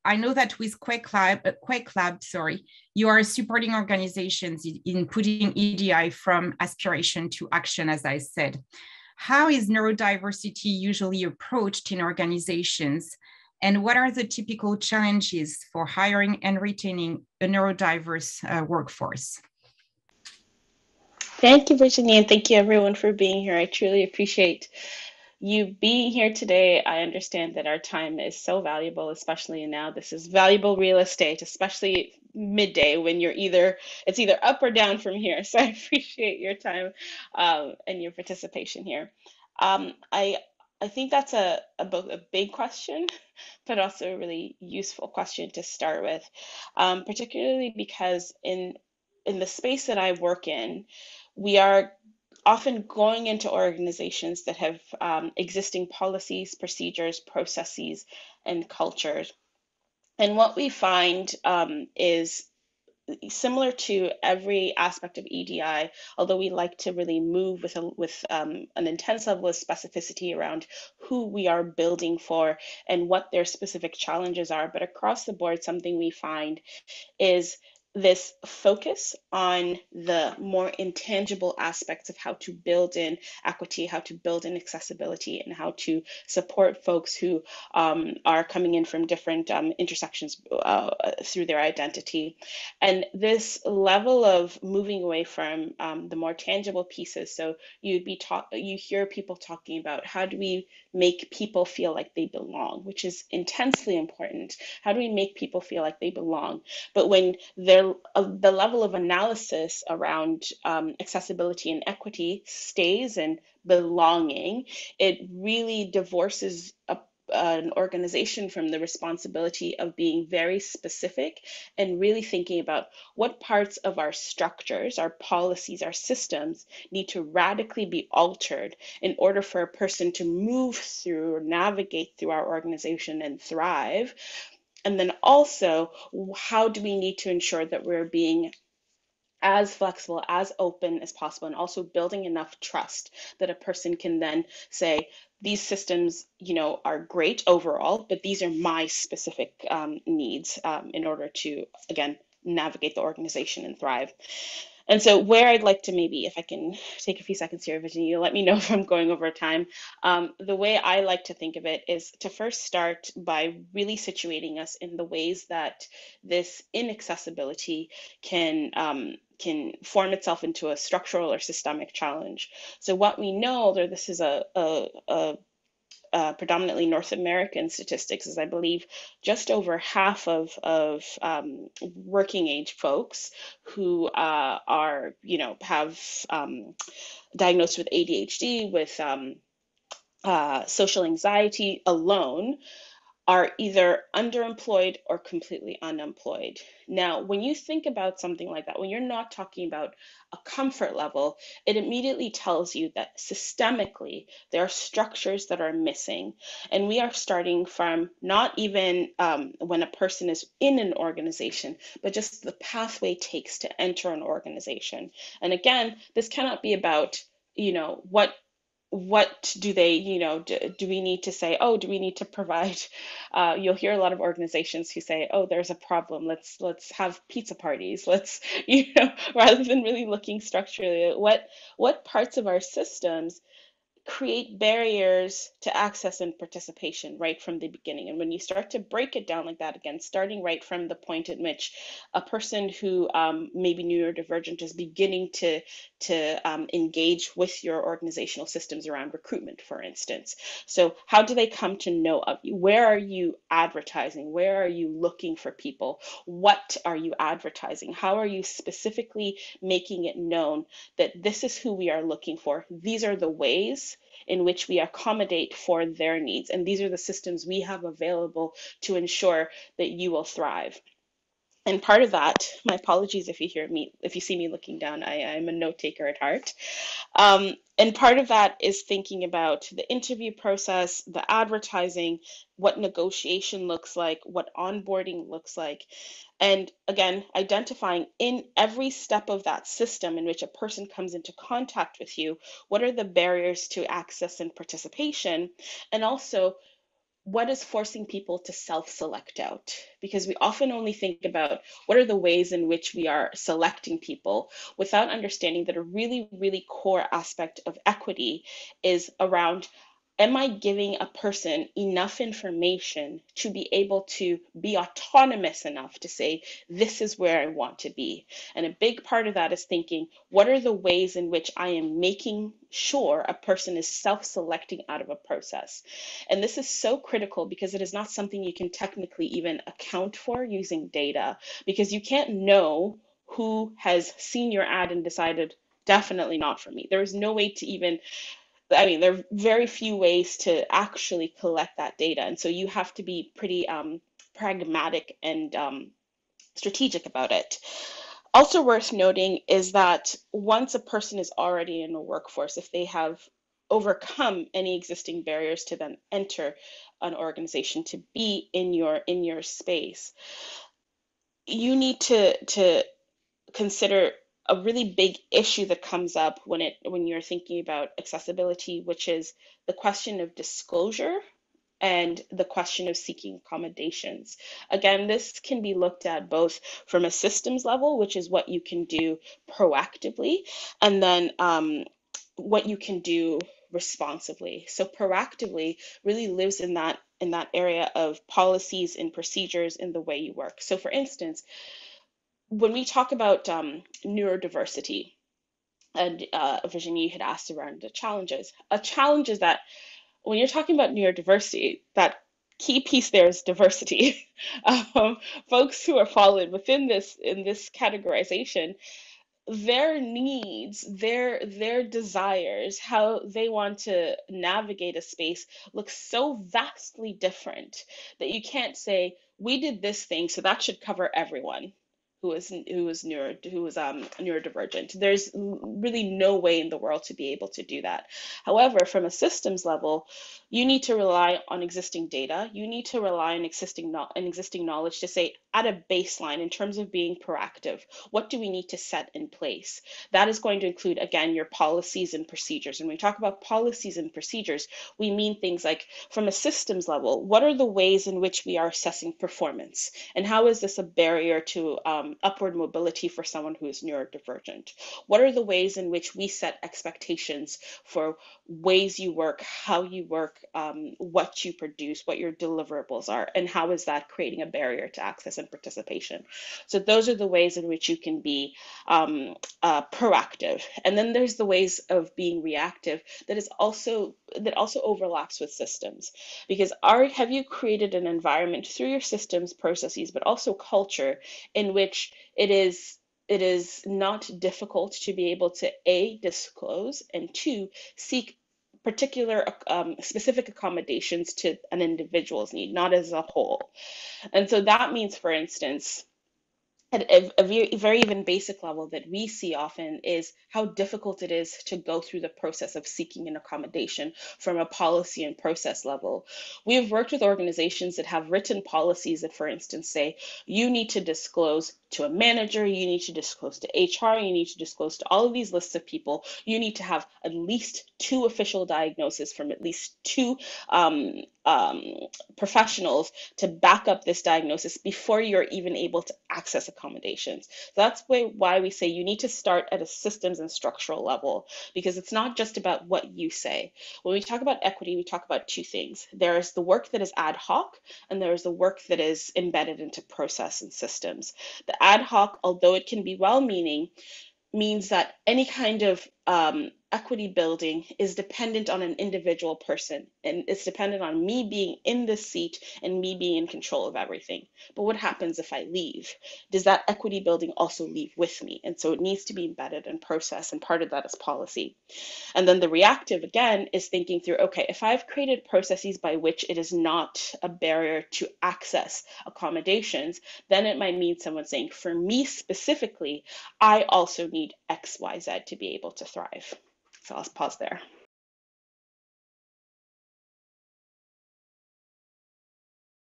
I know that with CRECS Lab, you are supporting organizations in putting EDI from aspiration to action, as I said. How is neurodiversity usually approached in organizations? And what are the typical challenges for hiring and retaining a neurodiverse workforce? Thank you, Virginia, and thank you everyone for being here. I truly appreciate you being here today. I understand that our time is so valuable, especially now. This is valuable real estate, especially midday when it's either up or down from here. So I appreciate your time and your participation here. Um, I I think that's both a big question, but also a really useful question to start with, particularly because in the space that I work in, we are often going into organizations that have existing policies, procedures, processes, and cultures. And what we find is similar to every aspect of EDI, although we like to really move with an intense level of specificity around who we are building for and what their specific challenges are. But across the board, something we find is this focus on the more intangible aspects of how to build in equity, how to build in accessibility, and how to support folks who are coming in from different intersections through their identity. And this level of moving away from the more tangible pieces. So you hear people talking about how do we make people feel like they belong, which is intensely important. How do we make people feel like they belong? But when the level of analysis around accessibility and equity stays in belonging, it really divorces an organization from the responsibility of being very specific and really thinking about what parts of our structures, our policies, our systems need to radically be altered in order for a person to move through or navigate through our organization and thrive. And then also, how do we need to ensure that we're being as flexible, as open as possible, and also building enough trust that a person can then say, these systems, are great overall, but these are my specific needs in order to, again, navigate the organization and thrive. And so where I'd like to maybe, if I can take a few seconds here, Virginia, let me know if I'm going over time. The way I like to think of it is to first start by really situating us in the ways that this inaccessibility can form itself into a structural or systemic challenge. So what we know, though this is predominantly North American statistics, is I believe just over half of working age folks who have diagnosed with ADHD, with social anxiety alone, are either underemployed or completely unemployed. Now, when you think about something like that, when you're not talking about a comfort level, it immediately tells you that systemically there are structures that are missing. And we are starting from not even when a person is in an organization, but just the pathway takes to enter an organization. And again, this cannot be about, what do they, do we need to say, oh, do we need to provide, you'll hear a lot of organizations who say, oh, there's a problem, let's have pizza parties, let's, rather than really looking structurally at what parts of our systems create barriers to access and participation right from the beginning. And when you start to break it down like that, again, starting right from the point at which a person who may be neurodivergent is beginning to engage with your organizational systems around recruitment, for instance. So how do they come to know of you? Where are you advertising? Where are you looking for people? What are you advertising? How are you specifically making it known that this is who we are looking for? These are the ways in which we accommodate for their needs. And these are the systems we have available to ensure that you will thrive. And part of that, my apologies if you see me looking down, I'm a note taker at heart. And part of that is thinking about the interview process, the advertising, what negotiation looks like, what onboarding looks like. And again, identifying in every step of that system in which a person comes into contact with you, what are the barriers to access and participation? And also, what is forcing people to self-select out? Because we often only think about what are the ways in which we are selecting people without understanding that a really, really core aspect of equity is around, am I giving a person enough information to be able to be autonomous enough to say, this is where I want to be? And a big part of that is thinking, what are the ways in which I am making sure a person is self-selecting out of a process? And this is so critical because it is not something you can technically even account for using data, because you can't know who has seen your ad and decided, definitely not for me. There is no way to even, I mean, there are very few ways to actually collect that data. And so you have to be pretty pragmatic and strategic about it. Also worth noting is that once a person is already in a workforce, if they have overcome any existing barriers to then enter an organization to be in your space, you need to consider a really big issue that comes up when you're thinking about accessibility, which is the question of disclosure and the question of seeking accommodations. Again, this can be looked at both from a systems level, which is what you can do proactively, and then what you can do responsibly. So proactively really lives in that area of policies and procedures in the way you work. So for instance, when we talk about neurodiversity, and Virginie had asked around the challenges. A challenge is that when you're talking about neurodiversity, that key piece there is diversity. Folks who are fallen within this in this categorization, their needs, their desires, how they want to navigate a space looks so vastly different that you can't say we did this thing, so that should cover everyone who is neurodivergent. There's really no way in the world to be able to do that. However, from a systems level, you need to rely on existing data. You need to rely on existing knowledge to say, at a baseline, in terms of being proactive, what do we need to set in place? That is going to include, again, your policies and procedures. And when we talk about policies and procedures, we mean things like, from a systems level, what are the ways in which we are assessing performance? And how is this a barrier to upward mobility for someone who is neurodivergent? What are the ways in which we set expectations for ways you work, how you work, what you produce, what your deliverables are, and how is that creating a barrier to access and participation? So those are the ways in which you can be proactive. And then there's the ways of being reactive that also overlaps with systems, because have you created an environment through your systems, processes, but also culture in which it is not difficult to be able to A, disclose, and two, seek particular specific accommodations to an individual's need, not as a whole. And so that means, for instance, at a very even basic level that we see often is how difficult it is to go through the process of seeking an accommodation from a policy and process level. We've worked with organizations that have written policies that, for instance, say you need to disclose to a manager, you need to disclose to HR, you need to disclose to all of these lists of people, you need to have at least 2 official diagnoses from at least 2 professionals to back up this diagnosis before you're even able to access accommodations. So that's why we say you need to start at a systems and structural level, because it's not just about what you say. When we talk about equity, we talk about 2 things. There's the work that is ad hoc, and there's the work that is embedded into process and systems. The ad hoc, although it can be well-meaning, means that any kind of equity building is dependent on an individual person, and it's dependent on me being in the seat and me being in control of everything. But what happens if I leave? Does that equity building also leave with me? And so it needs to be embedded in process, and part of that is policy. And then the reactive, again, is thinking through, okay, if I've created processes by which it is not a barrier to access accommodations, then it might mean someone saying, for me specifically, I also need X, Y, Z to be able to thrive. So I'll pause there.